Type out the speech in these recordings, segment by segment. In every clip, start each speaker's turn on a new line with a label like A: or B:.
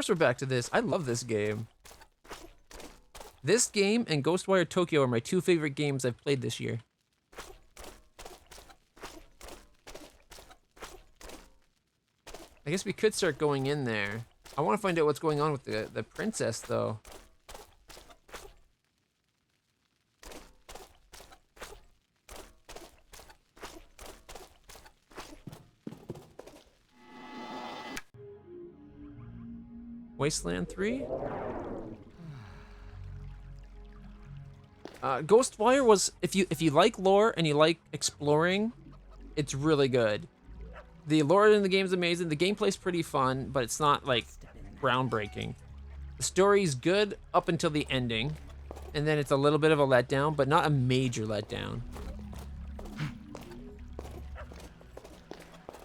A: course we're back to this. I love this game. This game and Ghostwire Tokyo are my two favorite games I've played this year. I guess we could start going in there. I want to find out what's going on with the princess, though. Wasteland 3? Ghostwire was, if you like lore and you like exploring, it's really good. The lore in the game's amazing. The gameplay's pretty fun, but it's not like groundbreaking. The story's good up until the ending, and then it's a little bit of a letdown, but not a major letdown.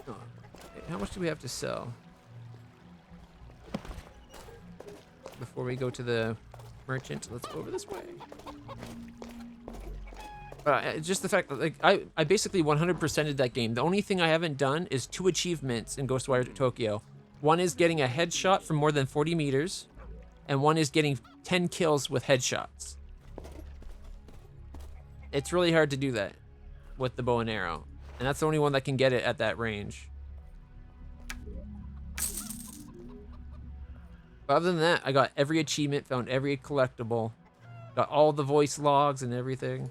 A: Oh, okay, how much do we have to sell before we go to the merchant? Let's go over this way. Just the fact that, like, I basically 100%ed that game. The only thing I haven't done is 2 achievements in Ghostwire Tokyo. One is getting a headshot from more than 40 meters, and one is getting 10 kills with headshots. It's really hard to do that with the bow and arrow, and that's the only one that can get it at that range. But other than that, I got every achievement, found every collectible, got all the voice logs and everything.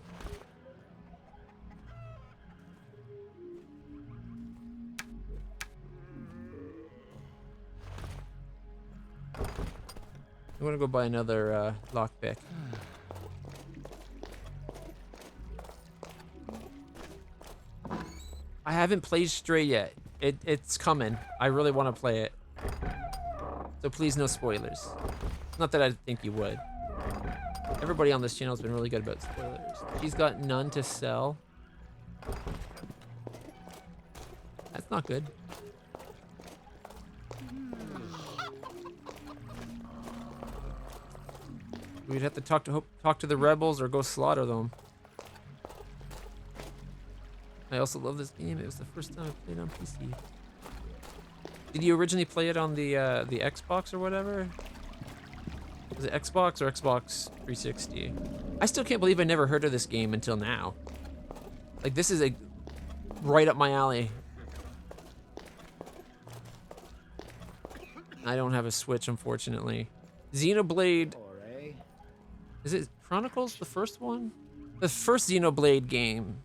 A: I'm gonna go buy another lockpick. I haven't played Stray yet. It's coming. I really want to play it. So please, no spoilers. Not that I think you would. Everybody on this channel has been really good about spoilers. She's got none to sell. That's not good. We'd have to talk to the rebels or go slaughter them. I also love this game. It was the first time I played on PC. Did you originally play it on the Xbox or whatever? Was it Xbox or Xbox 360? I still can't believe I never heard of this game until now. Like, this is right up my alley. I don't have a Switch, unfortunately. Xenoblade. Is it Chronicles, the first one? The first Xenoblade game.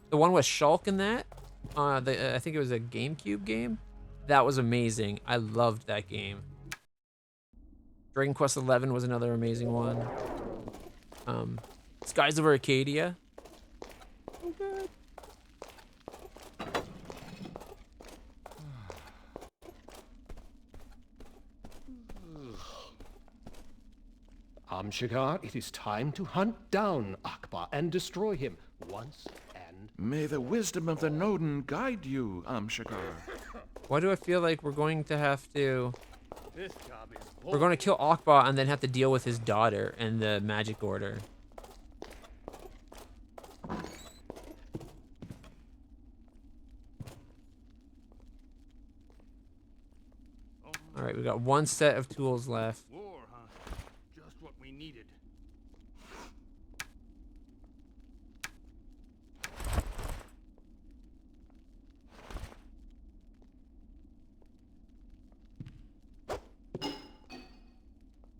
A: The one with Shulk in that? I think it was a GameCube game. That was amazing. I loved that game. Dragon Quest XI was another amazing one. Skies of Arcadia. Oh god.
B: Amshigar, it is time to hunt down Akbar and destroy him once and...
C: May the wisdom of the Nodin guide you, Amshigar.
A: Why do I feel like we're going to have to...
B: This job is
A: We're going to kill Akbar and then have to deal with his daughter and the magic order. Alright, we got one set of tools left.
D: War, huh? Just what we needed.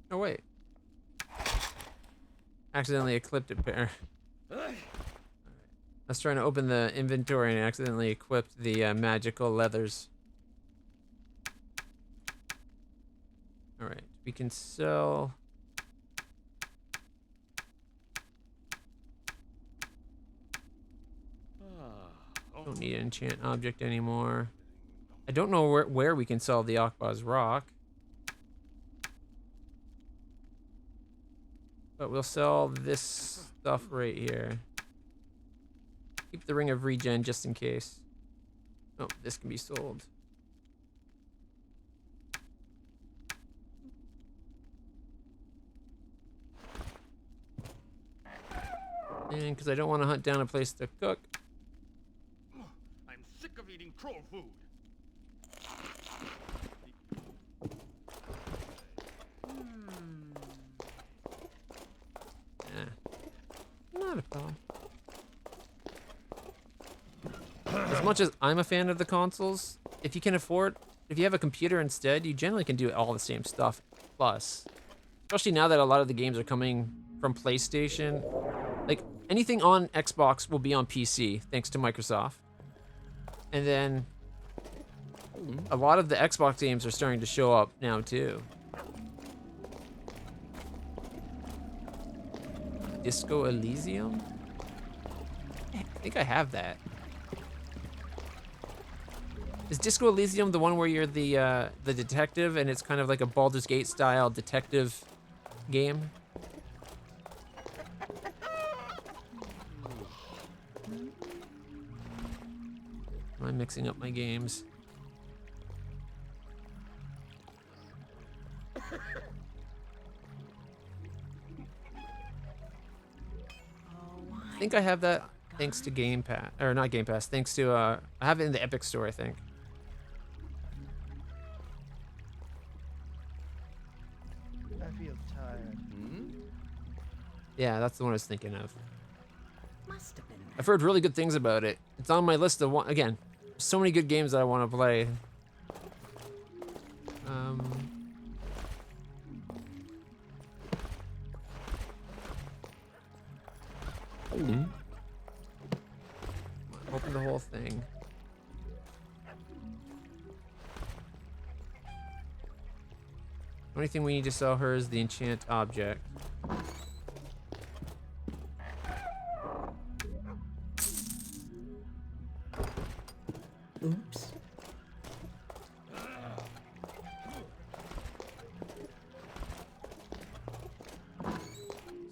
A: Oh, wait. Accidentally equipped it pair. I was trying to open the inventory and accidentally equipped the magical leathers. Alright, we can sell... Don't need an enchant object anymore. I don't know where we can sell the Akbar's rock. But we'll sell this stuff right here. Keep the ring of regen just in case. Oh, this can be sold. And because I don't want to hunt down a place to cook.
D: I'm sick of eating troll food.
A: Not a problem. As much as I'm a fan of the consoles, if you have a computer instead, you generally can do all the same stuff plus. Especially now that a lot of the games are coming from PlayStation. Like, anything on Xbox will be on PC, thanks to Microsoft. And then a lot of the Xbox games are starting to show up now too. Disco Elysium? I think I have that. Is Disco Elysium the one where you're the detective and it's kind of like a Baldur's Gate style detective game? Am I mixing up my games? I think I have that thanks to Game Pass, or not Game Pass, thanks to, I have it in the Epic Store, I think.
E: I feel tired.
A: Yeah, that's the one I was thinking of.
F: Must have been
A: I've heard really good things about it. It's on my list of again, so many good games that I want to play. Open the whole thing. The only thing we need to sell her is the enchant object.
F: Oops.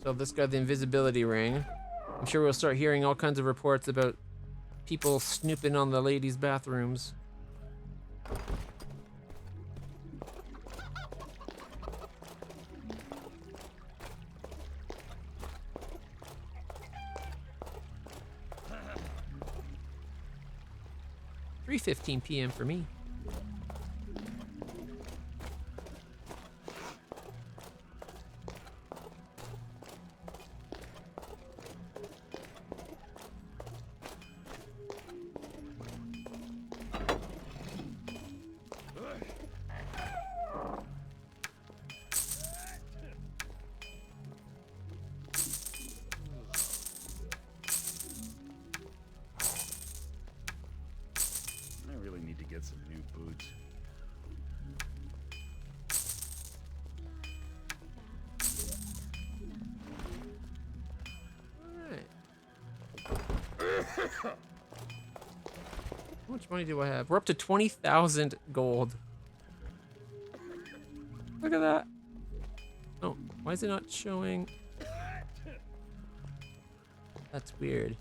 A: So this got the invisibility ring. I'm sure we'll start hearing all kinds of reports about people snooping on the ladies' bathrooms. (3:15 p.m. for me.
D: I really need to get some new boots.
A: How much money do I have? We're up to 20,000 gold. Look at that. Oh, why is it not showing? That's weird.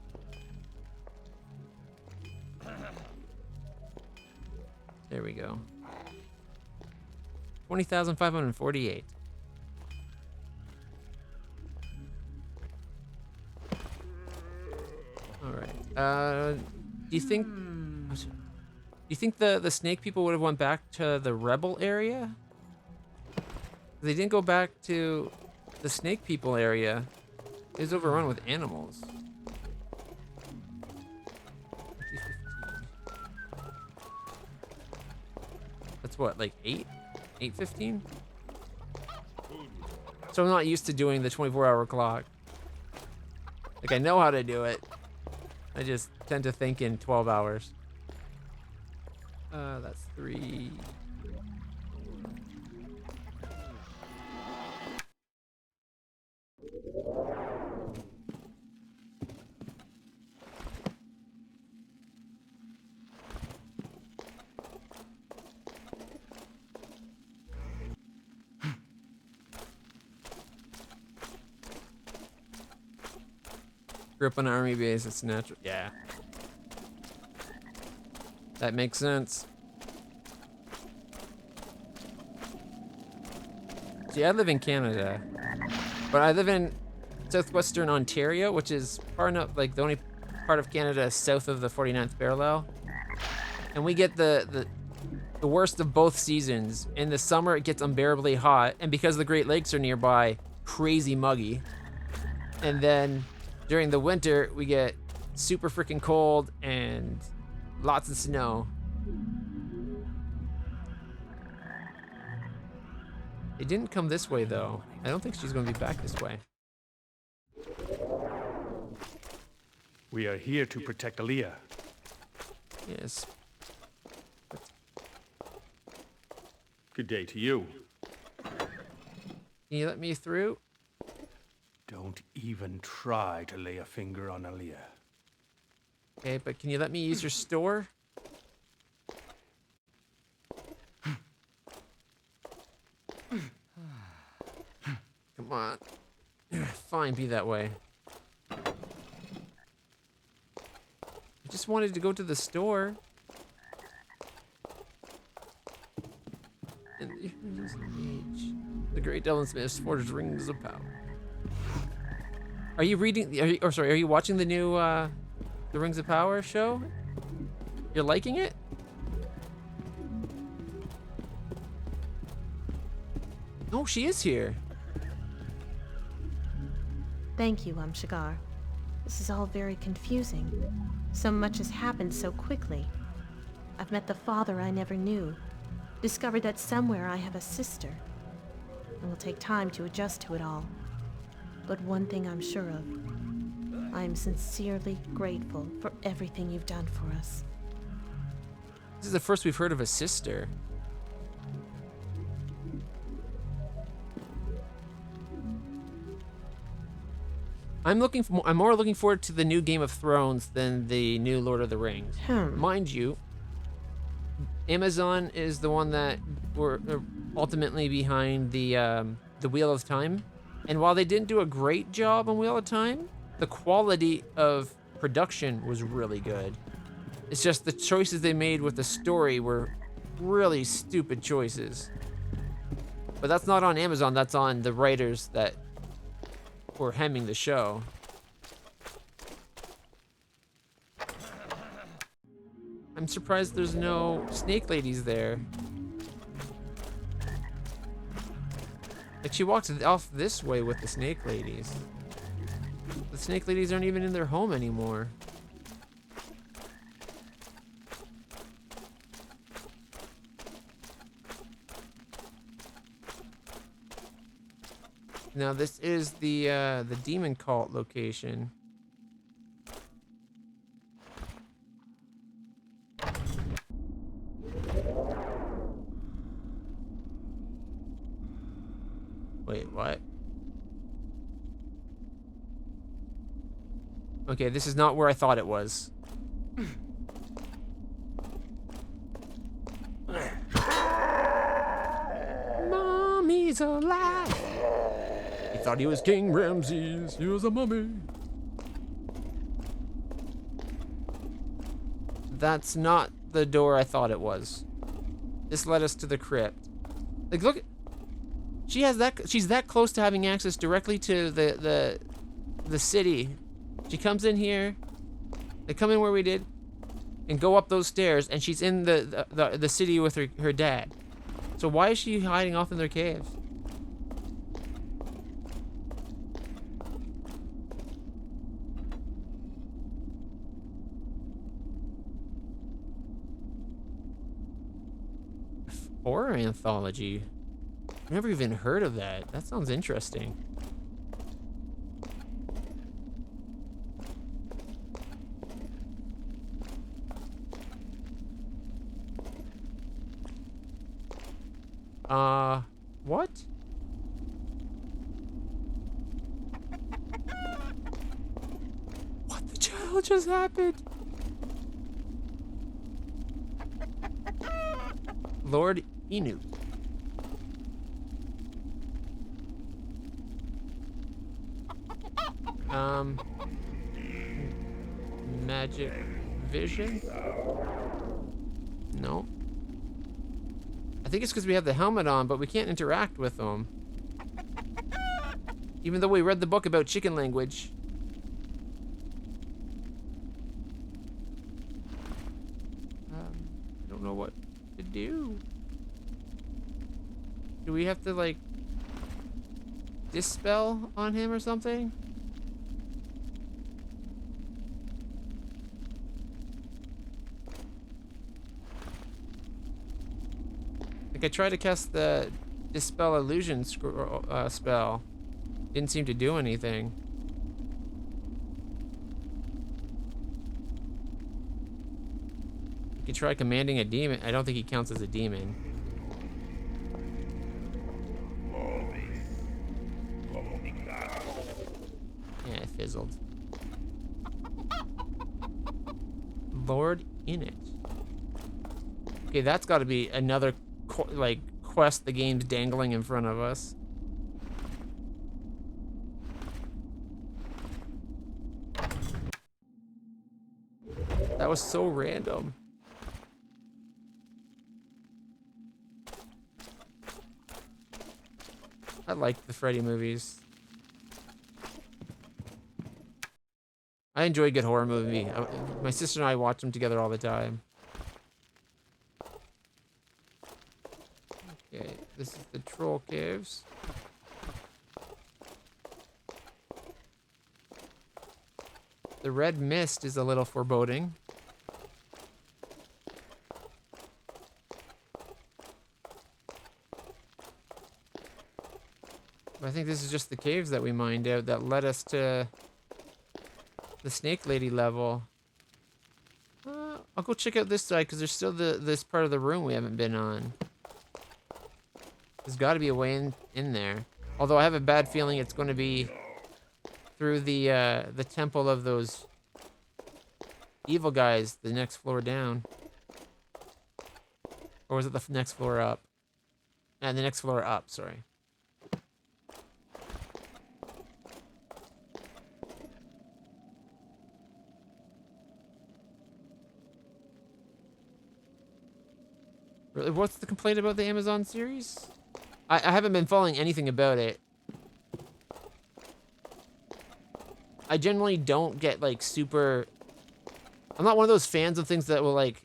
A: There we go. 20,548. All right. Do you think the snake people would have went back to the rebel area? They didn't go back to the snake people area. It was overrun with animals. That's what, like 8:15? So I'm not used to doing the 24-hour clock. Like, I know how to do it. I just tend to think in 12 hours. That's 3. Grew up on an army base, it's natural. Yeah. That makes sense. See, I live in Canada, but I live in southwestern Ontario, which is far enough, like the only part of Canada south of the 49th parallel. And we get the worst of both seasons. In the summer, it gets unbearably hot, and because the Great Lakes are nearby, crazy muggy. And then during the winter, we get super freaking cold and lots of snow. They didn't come this way, though. I don't think she's going to be back this way.
G: We are here to protect Aaliyah.
A: Yes.
G: Good day to you.
A: Can you let me through?
G: Don't even try to lay a finger on Aaliyah.
A: Okay, but can you let me use your store? Come on. Fine, be that way. I just wanted to go to the store. And the Great Devil Smith's forged rings of power. Are you reading? Are you watching the new the Rings of Power show? You're liking it? No, she is here.
H: Thank you, Shigar. This is all very confusing. So much has happened so quickly. I've met the father I never knew. Discovered that somewhere I have a sister. It will take time to adjust to it all. But one thing I'm sure of. I am sincerely grateful for everything you've done for us.
A: This is the first we've heard of a sister. I'm more looking forward to the new Game of Thrones than the new Lord of the Rings. Mind you, Amazon is the one that were ultimately behind the Wheel of Time, and while they didn't do a great job on Wheel of Time, the quality of production was really good. It's just the choices they made with the story were really stupid choices. But that's not on Amazon, that's on the writers that were hemming the show. I'm surprised there's no snake ladies there. Like, she walked off this way with the snake ladies. The snake ladies aren't even in their home anymore. Now this is the demon cult location. Wait, what? Okay, this is not where I thought it was. Mommy's alive! He thought he was King Ramses. He was a mummy. That's not the door I thought it was. This led us to the crypt. Like, look. She's that close to having access directly to the city. She comes in here. They come in where we did, and go up those stairs, and she's in the city with her dad. So why is she hiding off in their caves? Horror anthology. I've never even heard of that. That sounds interesting. What? What the hell just happened? Lord Inu. Magic vision? No. I think it's because we have the helmet on, but we can't interact with them. Even though we read the book about chicken language. I don't know what to do. Do we have to, like, dispel on him or something? Like, I tried to cast the Dispel Illusion spell. Didn't seem to do anything. You could try commanding a demon. I don't think he counts as a demon. Yeah, it fizzled. Lord in it. Okay, that's got to be another quest the game's dangling in front of us. That was so random. I like the Freddy movies. I enjoy a good horror movie. My sister and I watch them together all the time. Okay, this is the Troll Caves. The red mist is a little foreboding. I think this is just the caves that we mined out that led us to the Snake Lady level. I'll go check out this side because there's still this part of the room we haven't been on. There's got to be a way in there. Although I have a bad feeling it's going to be through the temple of those evil guys, the next floor down. Or was it the next floor up? And the next floor up, sorry. Really, what's the complaint about the Amazon series? I haven't been following anything about it. I generally don't get like super... I'm not one of those fans of things that will like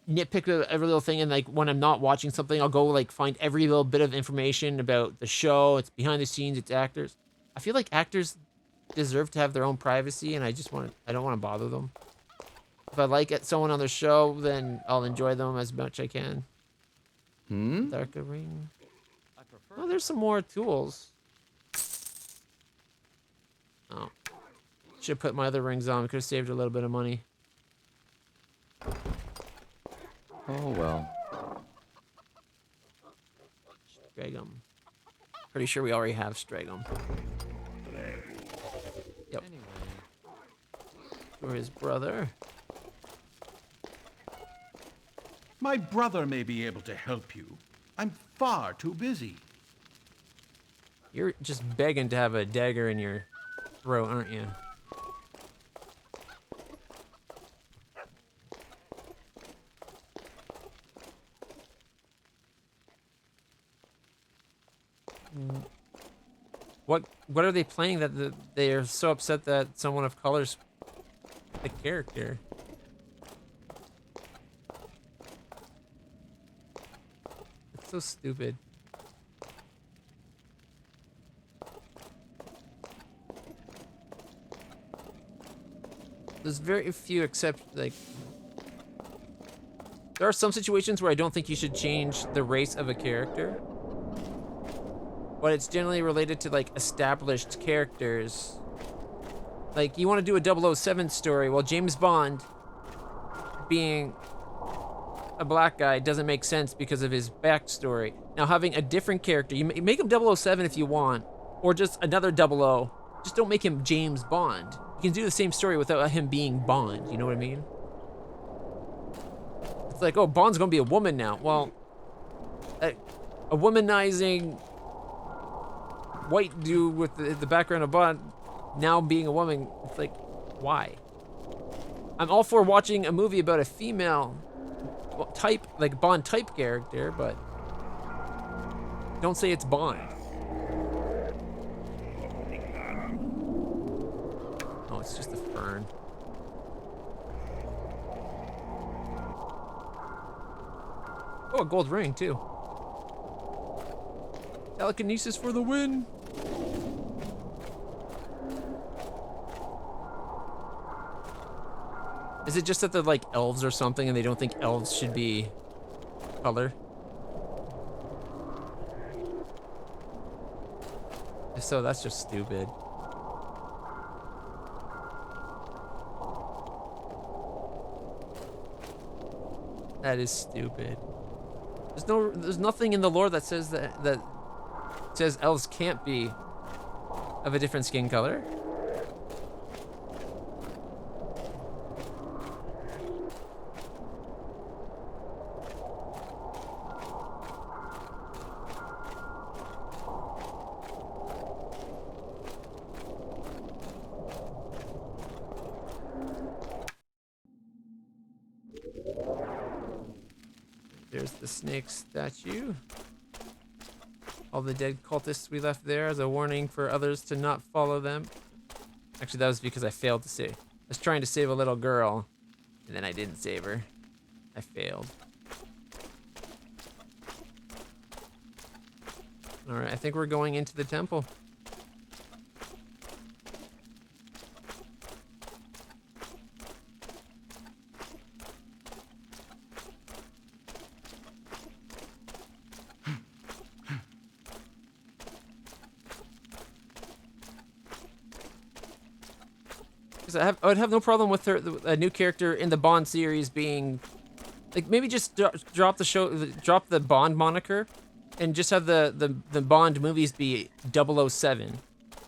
A: nitpick every little thing, and like when I'm not watching something, I'll go like find every little bit of information about the show, its behind the scenes, its actors. I feel like actors deserve to have their own privacy, and I don't want to bother them. If I like someone on their show, then I'll enjoy them as much as I can. Darker ring. Oh, there's some more tools. Oh. Should have put my other rings on. We could have saved a little bit of money.
I: Oh, well.
A: Stragum. Pretty sure we already have Stragum. Yep. For his brother.
C: My brother may be able to help you. I'm far too busy.
A: You're just begging to have a dagger in your throat, aren't you? What are they playing that they are so upset that someone of color's the character? It's so stupid. There's very few except like there are some situations where I don't think you should change the race of a character. But it's generally related to like established characters. Like you want to do a 007 story, well James Bond being a black guy doesn't make sense because of his backstory. Now having a different character, you make him 007 if you want, or just another 00. Just don't make him James Bond. You can do the same story without him being Bond, you know what I mean? It's like, oh, Bond's gonna be a woman now. Well, a womanizing white dude with the background of Bond now being a woman, it's like, why? I'm all for watching a movie about a female type, like Bond type character, but don't say it's Bond. Oh, it's just a fern. Oh, a gold ring too. Telekinesis for the win. Is it just that they're like elves or something and they don't think elves should be color? If so, that's just stupid. That is stupid. There's nothing in the lore that says that says elves can't be of a different skin color. There's the snake statue. All the dead cultists we left there as a warning for others to not follow them. Actually, that was because I failed to save. I was trying to save a little girl, and then I didn't save her. I failed. All right, I think we're going into the temple. I would have no problem with a new character in the Bond series being, like, maybe just drop the Bond moniker, and just have the Bond movies be 007,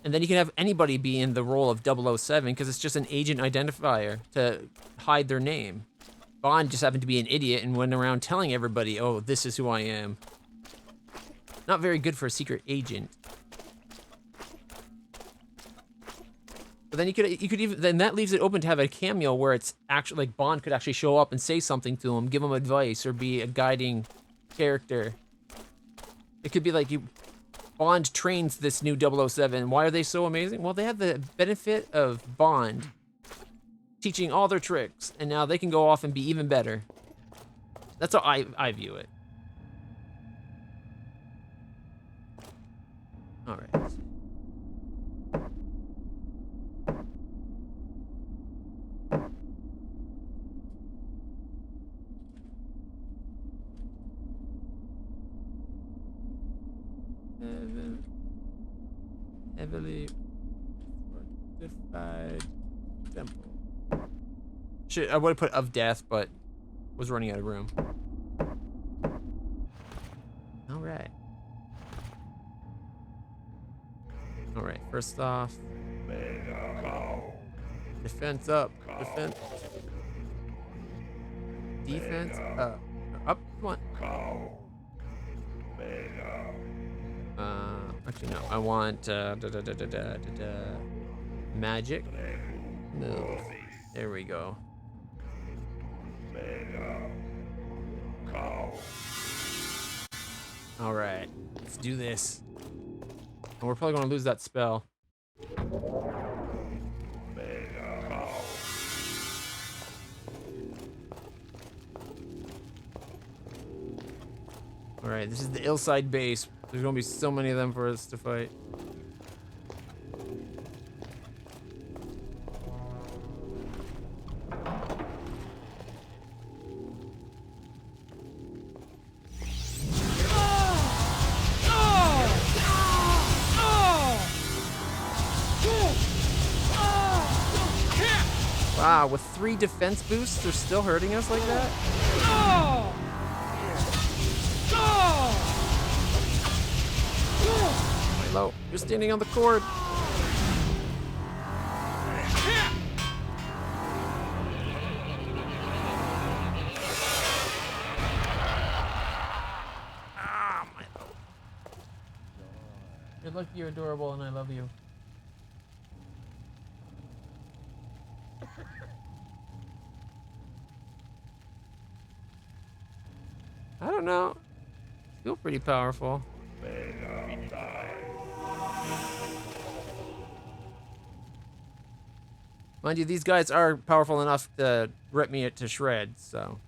A: and then you can have anybody be in the role of 007 because it's just an agent identifier to hide their name. Bond just happened to be an idiot and went around telling everybody, "Oh, this is who I am." Not very good for a secret agent. But then you could even, then that leaves it open to have a cameo where it's actually like Bond could actually show up and say something to him, give him advice, or be a guiding character. It could be like Bond trains this new 007. Why are they so amazing? Well, they have the benefit of Bond teaching all their tricks, and now they can go off and be even better. That's how I view it. All right. Heavily fortified temple. I would have put of death, but was running out of room. All right. All right. First off, defense up. Defense. Defense up. Up. Come on. Actually, no. I want magic. No. There we go. All right, let's do this. And we're probably gonna lose that spell. All right, this is the Illside base. There's gonna be so many of them for us to fight. Wow, with 3 defense boosts, they're still hurting us like that? Low. You're standing on the cord. Ah, my low. You're lucky, you're adorable, and I love you. I don't know. Feel pretty powerful. Mind you, these guys are powerful enough to rip me to shreds, so.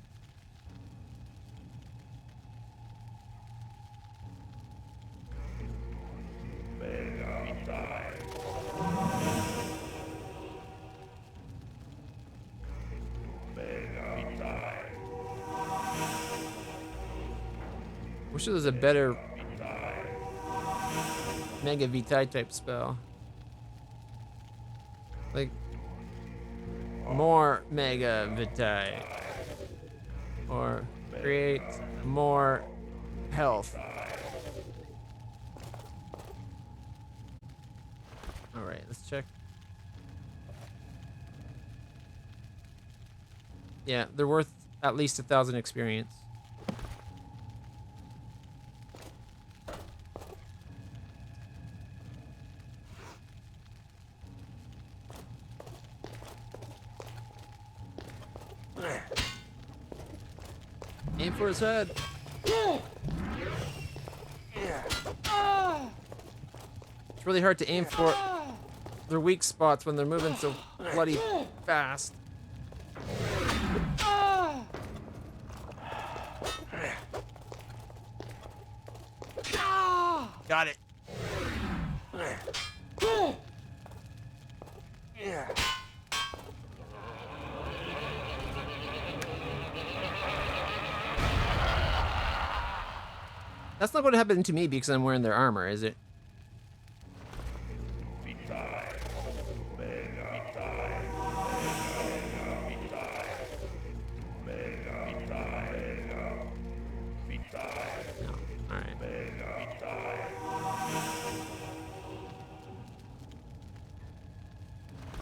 A: Wish there was a better Mega Vitae type spell. Like, more Mega Vitae. Or create more health. Alright, let's check. Yeah, they're worth at least 1,000 experience. Aim for his head. It's really hard to aim for their weak spots when they're moving so bloody fast. Got it. That's not going to happen to me because I'm wearing their armor, is it?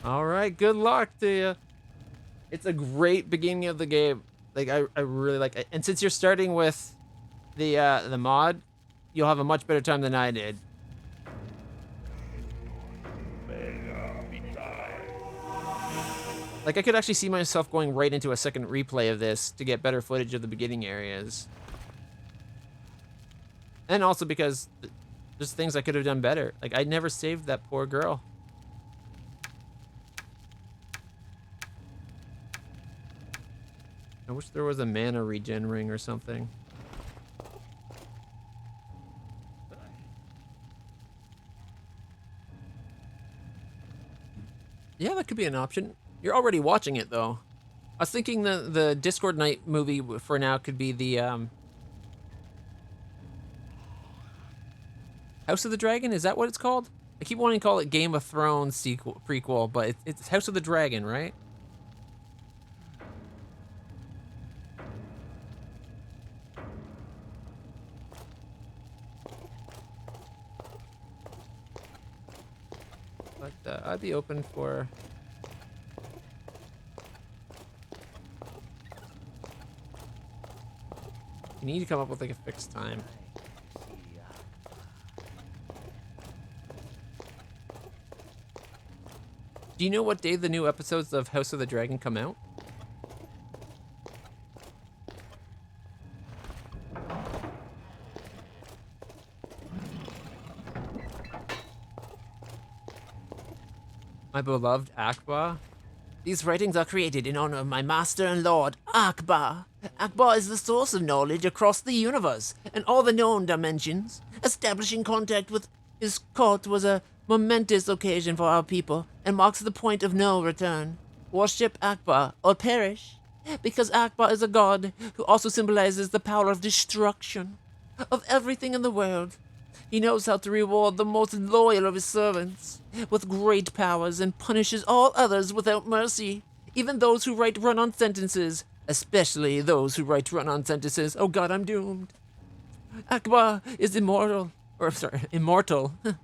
A: All right, good luck to you. It's a great beginning of the game. Like I really like it. And since you're starting with the mod, you'll have a much better time than I did. Like I could actually see myself going right into a second replay of this to get better footage of the beginning areas. And also because there's things I could have done better. Like I never saved that poor girl. I wish there was a mana regen ring or something. Yeah, that could be an option. You're already watching it, though. I was thinking the Discord Night movie for now could be the House of the Dragon. Is that what it's called? I keep wanting to call it Game of Thrones prequel, but it's House of the Dragon, right? But I'd be open for... You need to come up with like a fixed time. Do you know what day the new episodes of House of the Dragon come out? My beloved Akbar. These writings are created in honor of my master and lord, Akbar. Akbar is the source of knowledge across the universe and all the known dimensions. Establishing contact with his court was a momentous occasion for our people and marks the point of no return. Worship Akbar or perish, because Akbar is a god who also symbolizes the power of destruction of everything in the world. He knows how to reward the most loyal of his servants with great powers and punishes all others without mercy, even those who write run-on sentences, especially those who write run-on sentences. Oh god, I'm doomed. Akbar is immortal,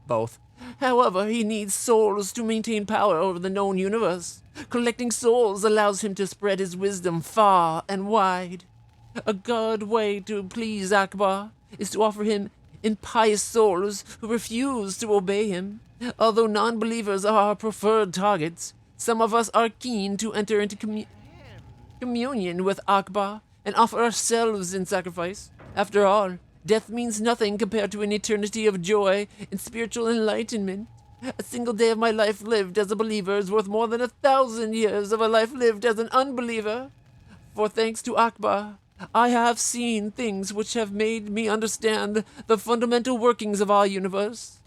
A: both. However, he needs souls to maintain power over the known universe. Collecting souls allows him to spread his wisdom far and wide. A good way to please Akbar is to offer him impious souls who refuse to obey him. Although non-believers are our preferred targets, some of us are keen to enter into communion with Akbar and offer ourselves in sacrifice. After all, death means nothing compared to an eternity of joy and spiritual enlightenment. A single day of my life lived as a believer is worth more than 1,000 years of a life lived as an unbeliever. For thanks to Akbar, I have seen things which have made me understand the fundamental workings of our universe.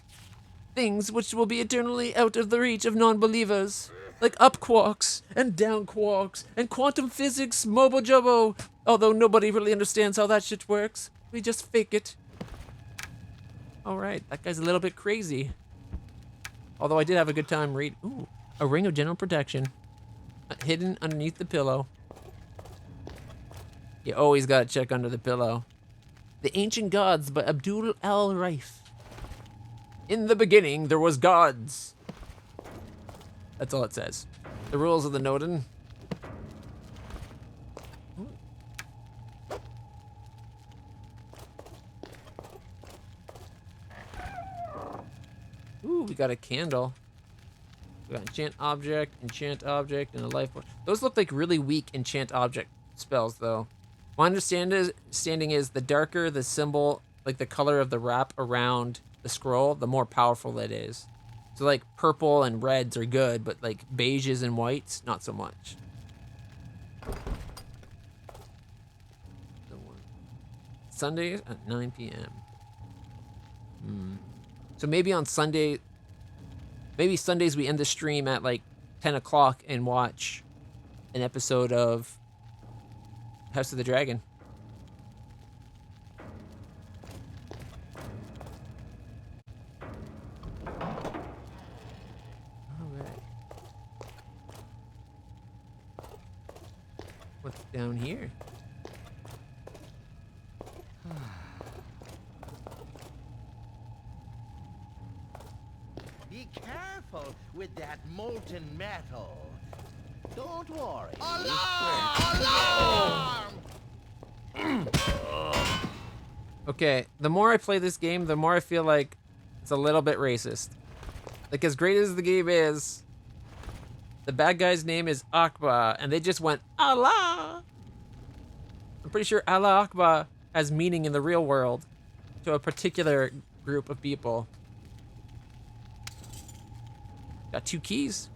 A: Things which will be eternally out of the reach of non-believers, like up quarks and down quarks and quantum physics, mobo jumbo. Although nobody really understands how that shit works, we just fake it. All right, that guy's a little bit crazy. Although I did have a good time reading. Ooh, a ring of general protection. Hidden underneath the pillow. You always gotta check under the pillow. The Ancient Gods by Abdul al-Raif. In the beginning, there was gods. That's all it says. The rules of the Nodin. Ooh, we got a candle. We got enchant object, and a life point. Those look like really weak enchant object spells, though. My understanding is the darker the symbol, like the color of the wrap around the scroll, the more powerful it is. So like purple and reds are good, but like beiges and whites, not so much. Sundays at 9 p.m. So maybe on Sunday, maybe Sundays we end the stream at like 10 o'clock and watch an episode of House of the Dragon. Alright. What's down here?
J: Be careful with that molten metal. Don't worry.
A: Okay, the more I play this game, the more I feel like it's a little bit racist. Like, as great as the game is, the bad guy's name is Akbar, and they just went, Allah! I'm pretty sure Allah Akbar has meaning in the real world to a particular group of people. Got 2 keys.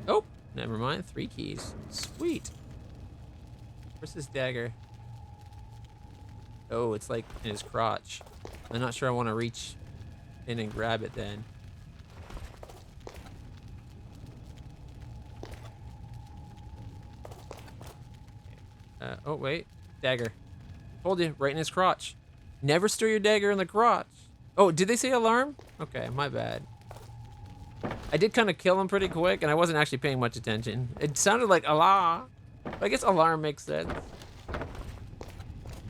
A: Oh, never mind. 3 keys. Sweet. Where's this dagger? Oh, it's like in his crotch. I'm not sure I want to reach in and grab it then. Oh, wait. Dagger. Told you, right in his crotch. Never store your dagger in the crotch. Oh, did they say alarm? Okay, my bad. I did kind of kill him pretty quick, and I wasn't actually paying much attention. It sounded like Allah. I guess alarm makes sense.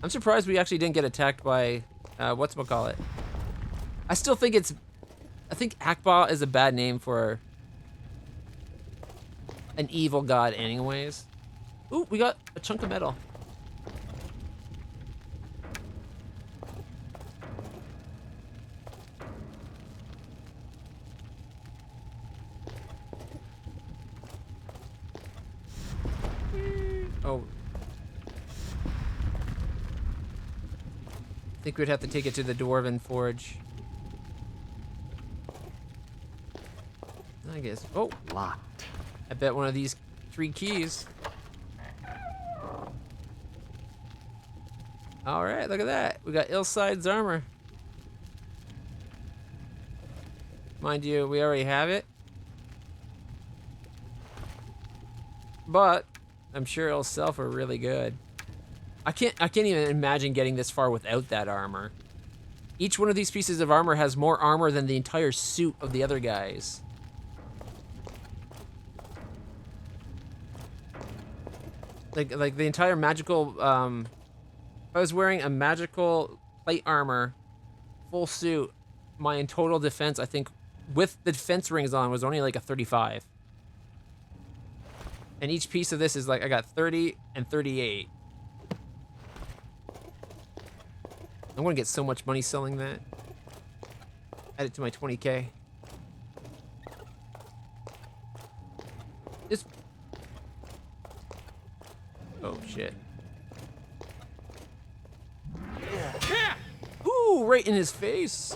A: I'm surprised we actually didn't get attacked by, whatchamacallit. I still think it's... I think Akbar is a bad name for an evil god anyways. Ooh, we got a chunk of metal. Oh. I think we'd have to take it to the Dwarven Forge. I guess. Oh.
B: Locked.
A: I bet one of these 3 keys. All right, look at that. We got Illside's armor. Mind you, we already have it. But I'm sure it'll sell for really good. I can't even imagine getting this far without that armor. Each one of these pieces of armor has more armor than the entire suit of the other guys. Like the entire magical, if I was wearing a magical plate armor, full suit, my total defense, I think, with the defense rings on, was only like a 35. And each piece of this is like, I got 30 and 38. I'm gonna get so much money selling that. Add it to my 20K. This... Oh, shit. Ooh, right in his face.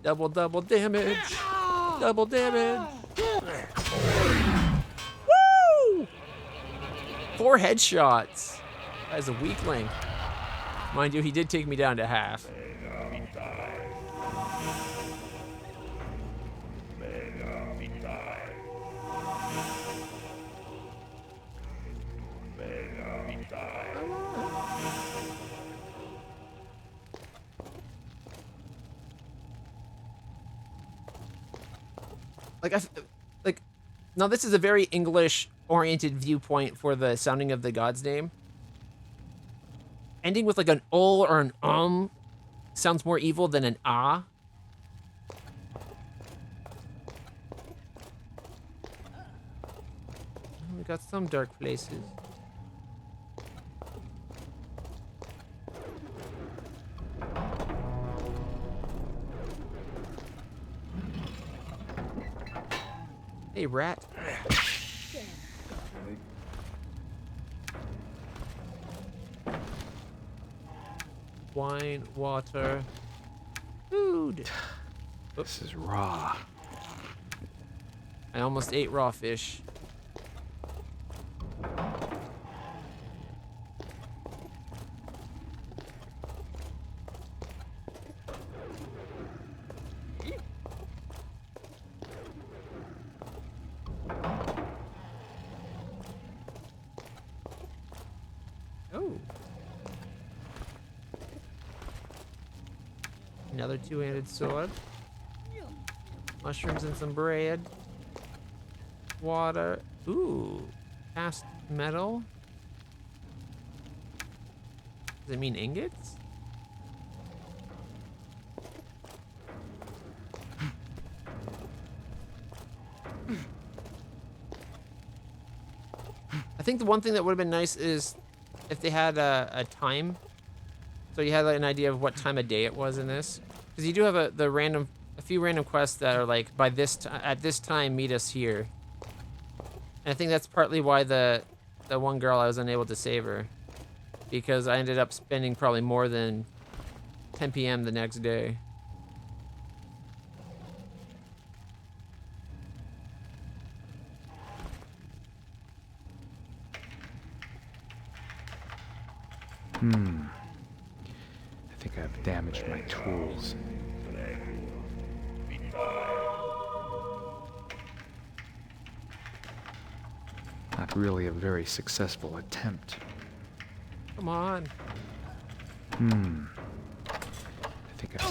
A: Double damage. Double damage. Woo! 4 headshots. That is a weakling. Mind you, he did take me down to half. Like, now this is a very English-oriented viewpoint for the sounding of the god's name. Ending with like an ol or an sounds more evil than an ah. We got some dark places. Hey, rat. Wine, water, food.
G: This is raw.
A: I almost ate raw fish. Oh. Another two-handed sword. Mushrooms and some bread. Water. Ooh. Cast metal. Does it mean ingots? I think the one thing that would have been nice is if they had a time. So you had like, an idea of what time of day it was in this. Because you do have a few random quests that are like, by this at this time, meet us here. And I think that's partly why the one girl, I was unable to save her. Because I ended up spending probably more than 10 p.m. the next day.
G: I think I've damaged my tools. Not really a very successful attempt.
A: Come on.
G: I think I...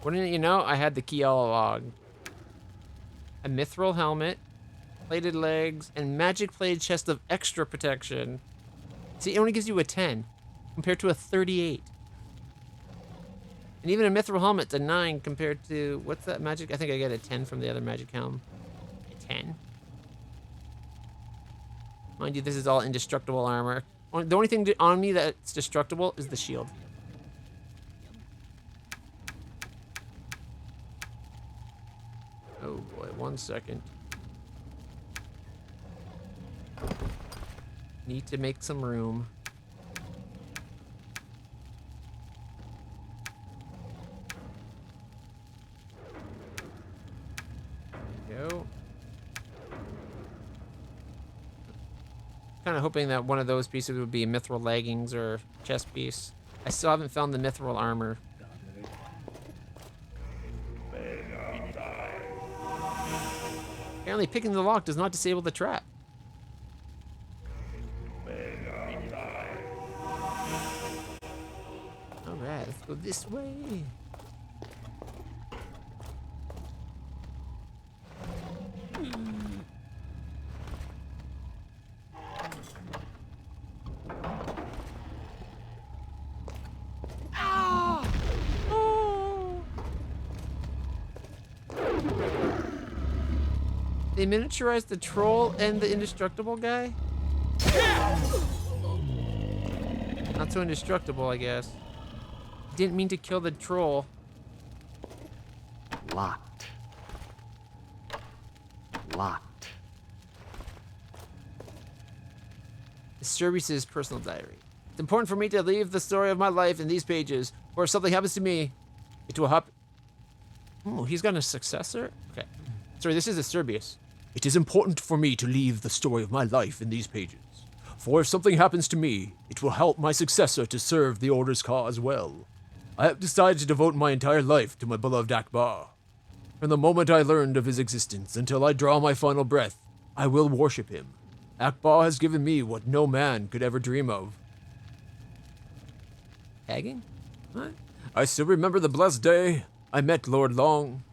A: Wouldn't you know, I had the key all along. A mithril helmet, plated legs, and magic plated chest of extra protection. See, it only gives you a 10 compared to a 38. And even a mithril helmet's a 9 compared to, what's that magic? I think I get a 10 from the other magic helm. A 10. Mind you, this is all indestructible armor. The only thing on me that's destructible is the shield. Oh boy, 1 second. Need to make some room. There we go. Kind of hoping that one of those pieces would be mithril leggings or chest piece. I still haven't found the mithril armor. Apparently picking the lock does not disable the trap. Alright, let's go this way. They miniaturized the troll and the indestructible guy? Not so indestructible, I guess. Didn't mean to kill the troll.
B: Locked. Locked.
A: Service's personal diary. It's important for me to leave the story of my life in these pages, or if something happens to me, it will happen. Oh, he's got a successor? Okay. Sorry, this is a Serbius. It is important for me to leave the story of my life in these pages, for if something happens to me, it will help my successor to serve the Order's cause well. I have decided to devote my entire life to my beloved Akbar. From the moment I learned of his existence until I draw my final breath, I will worship him. Akbar has given me what no man could ever dream of. Tagging? What? I still remember the blessed day I met Lord Long.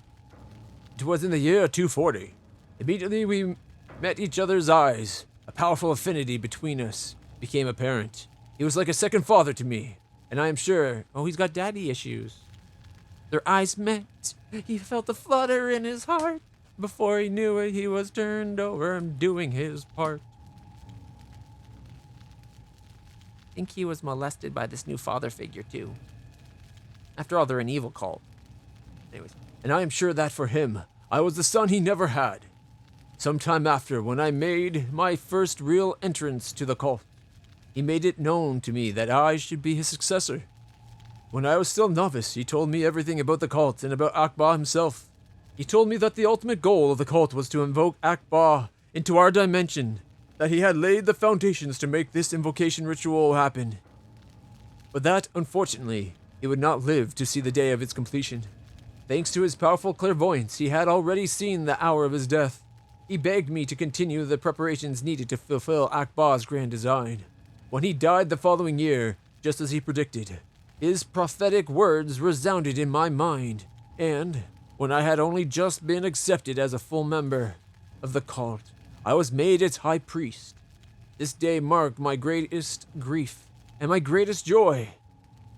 A: It was in the year 240. Immediately we met each other's eyes. A powerful affinity between us became apparent. He was like a second father to me, and I am sure... Oh, he's got daddy issues. Their eyes met. He felt the flutter in his heart. Before he knew it, he was turned over and doing his part. I think he was molested by this new father figure, too. After all, they're an evil cult. Anyways, and I am sure that for him, I was the son he never had. Sometime after, when I made my first real entrance to the cult, he made it known to me that I should be his successor. When I was still novice, he told me everything about the cult and about Akbar himself. He told me that the ultimate goal of the cult was to invoke Akbar into our dimension, that he had laid the foundations to make this invocation ritual happen. But that, unfortunately, he would not live to see the day of its completion. Thanks to his powerful clairvoyance, he had already seen the hour of his death. He begged me to continue the preparations needed to fulfill Akbar's grand design. When he died the following year, just as he predicted, his prophetic words resounded in my mind, and when I had only just been accepted as a full member of the cult, I was made its high priest. This day marked my greatest grief and my greatest joy.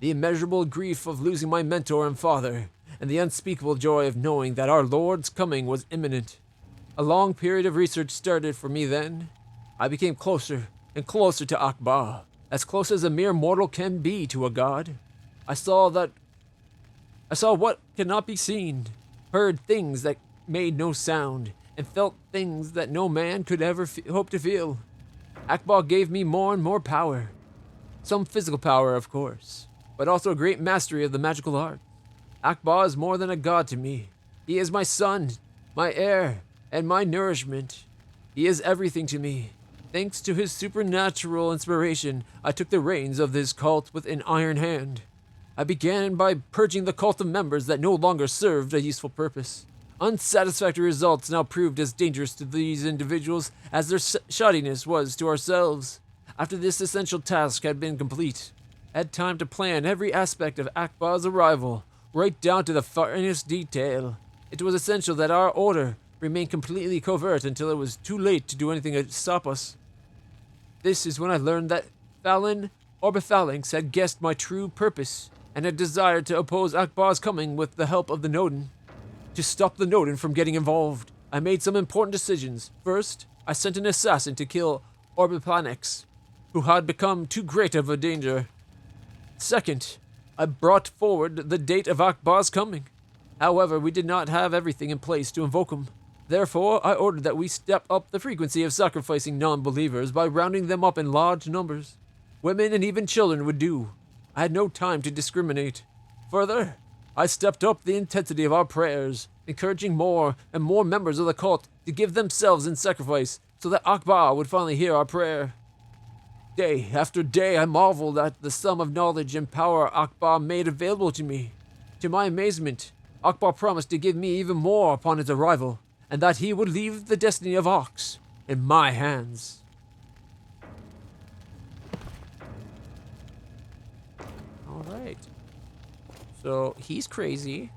A: The immeasurable grief of losing my mentor and father, and the unspeakable joy of knowing that our Lord's coming was imminent. A long period of research started for me then. I became closer and closer to Akbar, as close as a mere mortal can be to a god. I saw what cannot be seen, heard things that made no sound, and felt things that no man could ever hope to feel. Akbar gave me more and more power. Some physical power, of course, but also a great mastery of the magical art. Akbar is more than a god to me. He is my son, my heir, and my nourishment. He is everything to me. Thanks to his supernatural inspiration, I took the reins of this cult with an iron hand. I began by purging the cult of members that no longer served a useful purpose. Unsatisfactory results now proved as dangerous to these individuals as their shoddiness was to ourselves. After this essential task had been complete, I had time to plan every aspect of Akbar's arrival, right down to the finest detail. It was essential that our order remain completely covert until it was too late to do anything to stop us. This is when I learned that Fallon Orbithalinx had guessed my true purpose and had desired to oppose Akbar's coming with the help of the Nodin. To stop the Nodin from getting involved, I made some important decisions. First, I sent an assassin to kill Orbithalinx, who had become too great of a danger. Second, I brought forward the date of Akbar's coming. However, we did not have everything in place to invoke him. Therefore, I ordered that we step up the frequency of sacrificing non-believers by rounding them up in large numbers. Women and even children would do. I had no time to discriminate. Further, I stepped up the intensity of our prayers, encouraging more and more members of the cult to give themselves in sacrifice so that Akbar would finally hear our prayer. Day after day, I marveled at the sum of knowledge and power Akbar made available to me. To my amazement, Akbar promised to give me even more upon his arrival, and that he would leave the destiny of Arx in my hands. Alright. So, he's crazy.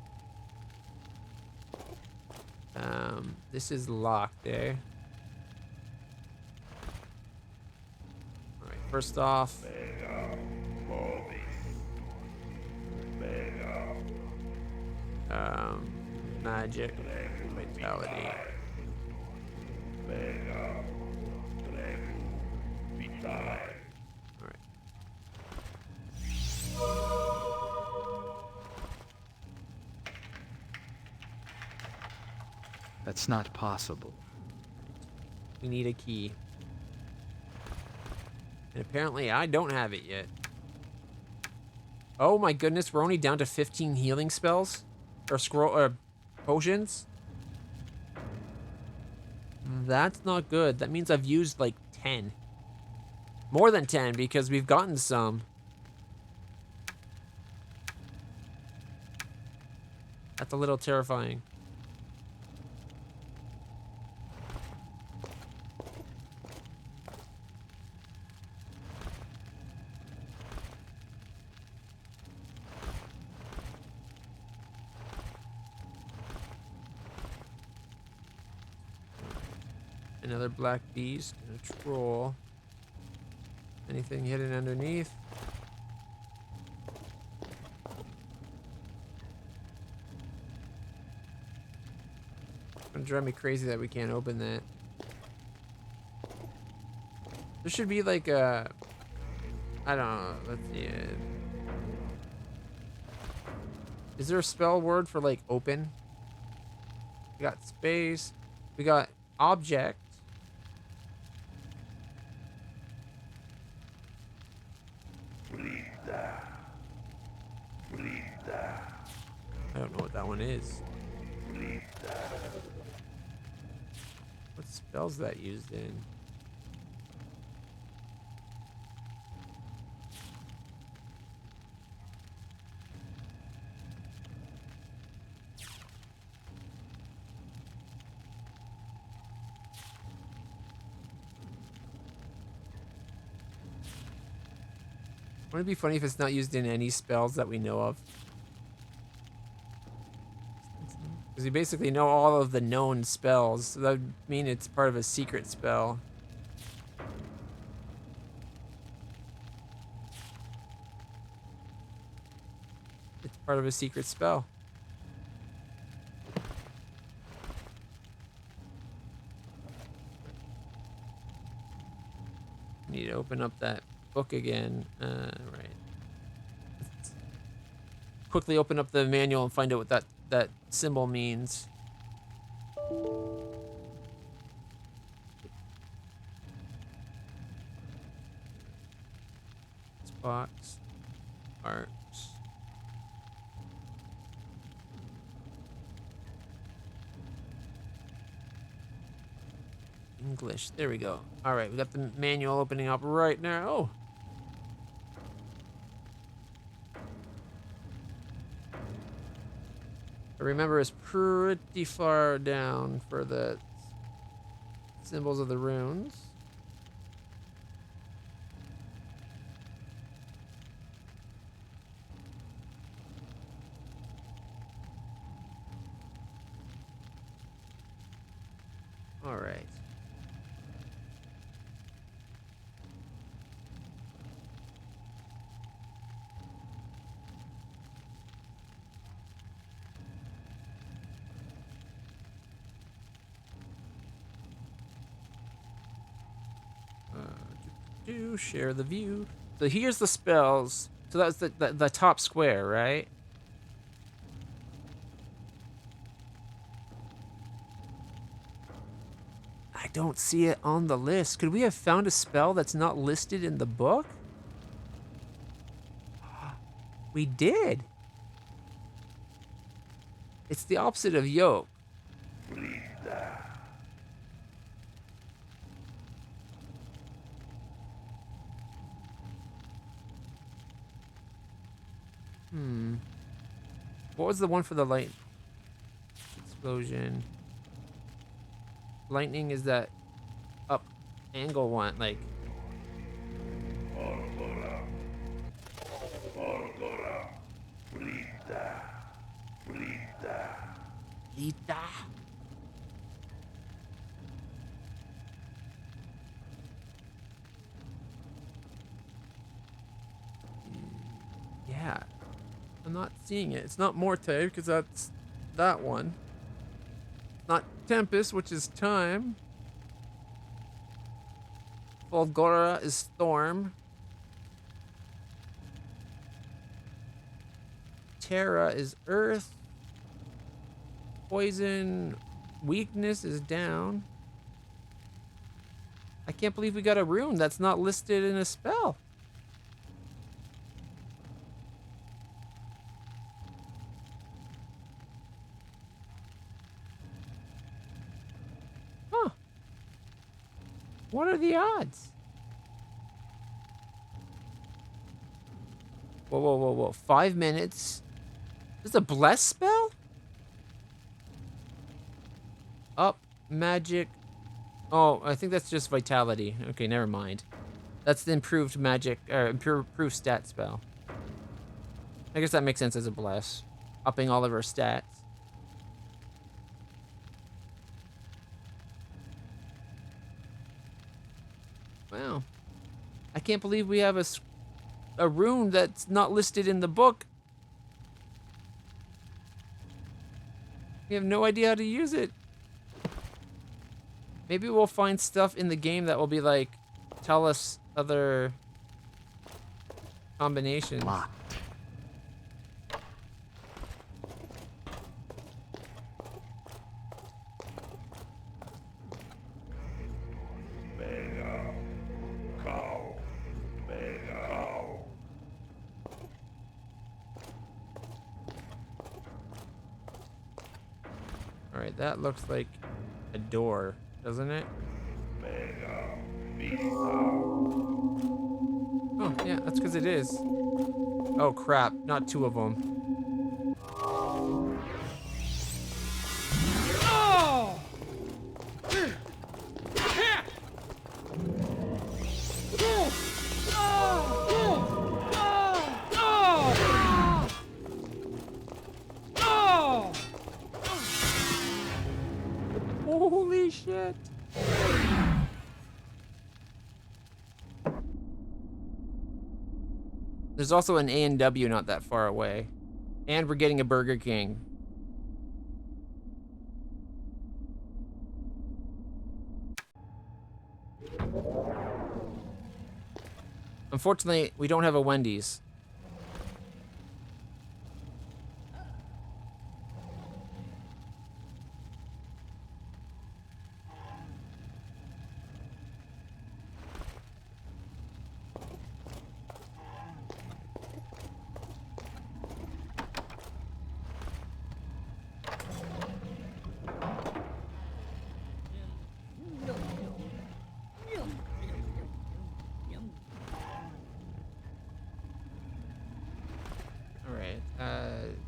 A: This is locked there. Alright, first off... magic, vitality. Alright.
K: That's not possible.
A: We need a key. And apparently I don't have it yet. Oh my goodness, we're only down to 15 healing spells? Or potions? That's not good. That means I've used like 10. More than 10 because we've gotten some. That's a little terrifying. Another black beast and a troll. Anything hidden underneath? It's gonna drive me crazy that we can't open that. There should be like a... I don't know. Let's see. Is there a spell word for like open? We got space. We got object. I don't know what that one is. What spell's that used in? Wouldn't it be funny if it's not used in any spells that we know of? Because we basically know all of the known spells, so that would mean it's part of a secret spell. It's part of a secret spell. Need to open up that book again. Right. Let's quickly open up the manual and find out what that symbol means. This box. Arx. English. There we go. All right, we got the manual opening up right now. Oh. I remember it's pretty far down for the symbols of the runes. All right. Share the view. So here's the spells. So that's the top square, right? I don't see it on the list. Could we have found a spell that's not listed in the book? We did. It's the opposite of yoke. What was the one for the light explosion? Lightning is that up angle one, like. Lita. Yeah. I'm not seeing it. It's not Morte, because that's that one. Not Tempest, which is time. Volgora is storm. Terra is earth. Poison, weakness is down. I can't believe we got a rune that's not listed in a spell. What are the odds? Whoa, whoa, whoa, whoa. 5 minutes? This is a bless spell? Up, magic. Oh, I think that's just vitality. Okay, never mind. That's the improved magic, improved stat spell. I guess that makes sense as a bless. Upping all of our stats. Wow. I can't believe we have a rune that's not listed in the book. We have no idea how to use it. Maybe we'll find stuff in the game that will be like, tell us other combinations.
K: Locked.
A: All right, that looks like a door, doesn't it? Oh, yeah, that's because it is. Oh, crap. Not two of them. Holy shit. There's also an A&W not that far away. And we're getting a Burger King. Unfortunately, we don't have a Wendy's.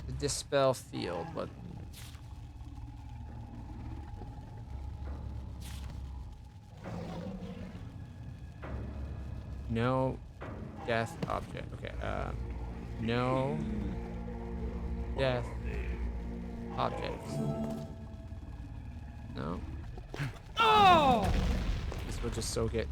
A: The dispel field. What? No death object. Okay. No death objects. No. Oh! This will just soak it.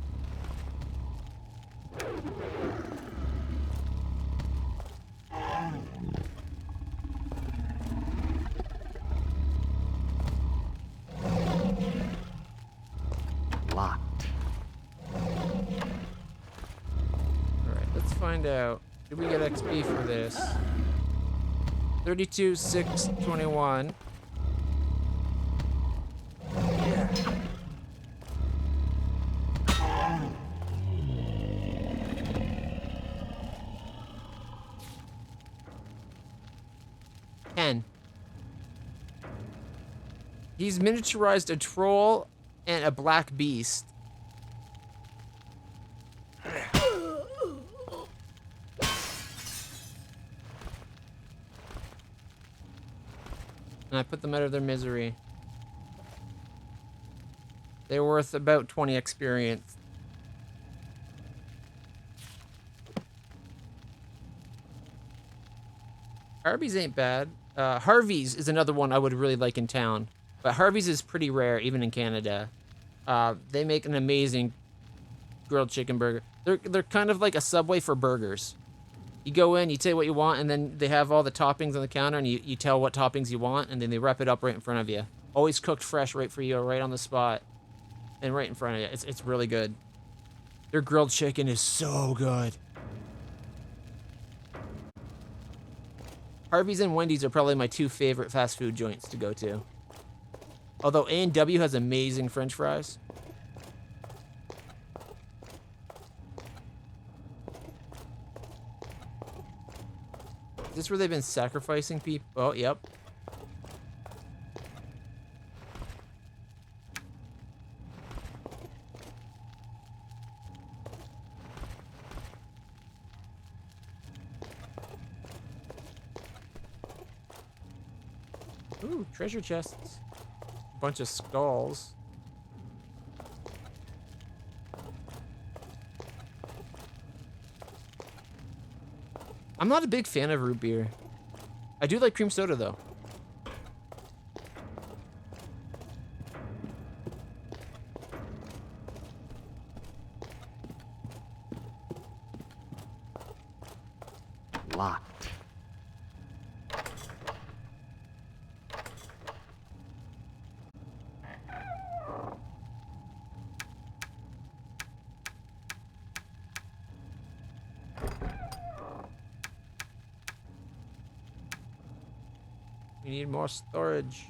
A: Find out. Did we get XP for this? 32, 6, 21. Yeah. He's miniaturized a troll and a black beast. And I put them out of their misery. They're worth about 20 experience. Arby's ain't bad. Harvey's is another one I would really like in town. But Harvey's is pretty rare, even in Canada. They make an amazing grilled chicken burger. They're kind of like a Subway for burgers. You go in, you tell what you want, and then they have all the toppings on the counter, and you tell what toppings you want, and then they wrap it up right in front of you. Always cooked fresh right for you, right on the spot, and right in front of you. It's really good. Their grilled chicken is so good. Harvey's and Wendy's are probably my two favorite fast food joints to go to. Although A&W has amazing French fries. Is this where they've been sacrificing people? Oh, yep. Ooh, treasure chests. A bunch of skulls. I'm not a big fan of root beer. I do like cream soda, though.
K: locked.
A: We need more storage.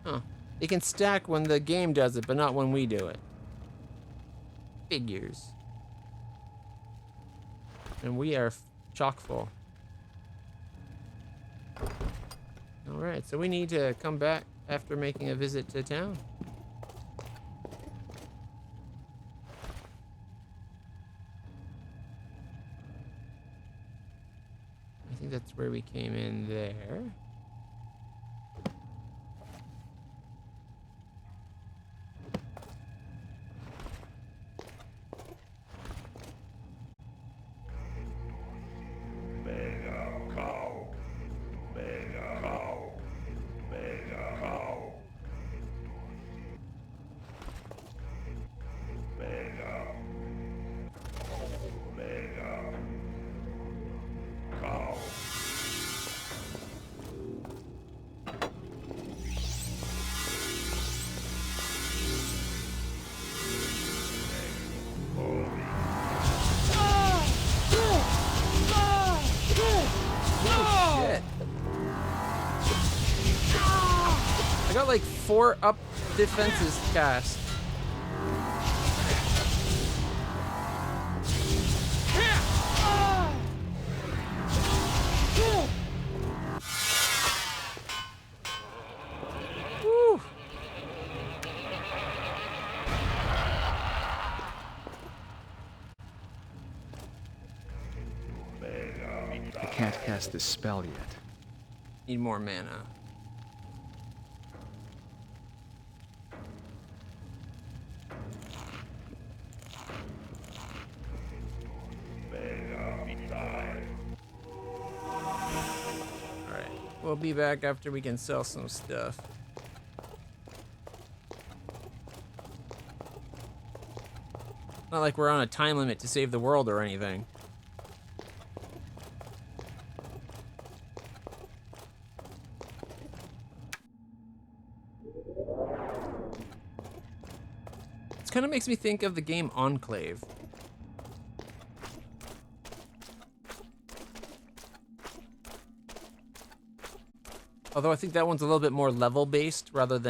A: Huh. They can stack when the game does it, but not when we do it. Figures. And we are chock full. Alright, so we need to come back after making a visit to town. I think that's where we came in there. I got like 4 up defenses cast. Woo.
K: I can't cast this spell yet.
A: Need more mana. We'll be back after we can sell some stuff. Not like we're on a time limit to save the world or anything. This kind of makes me think of the game Enclave. Although I think that one's a little bit more level-based rather than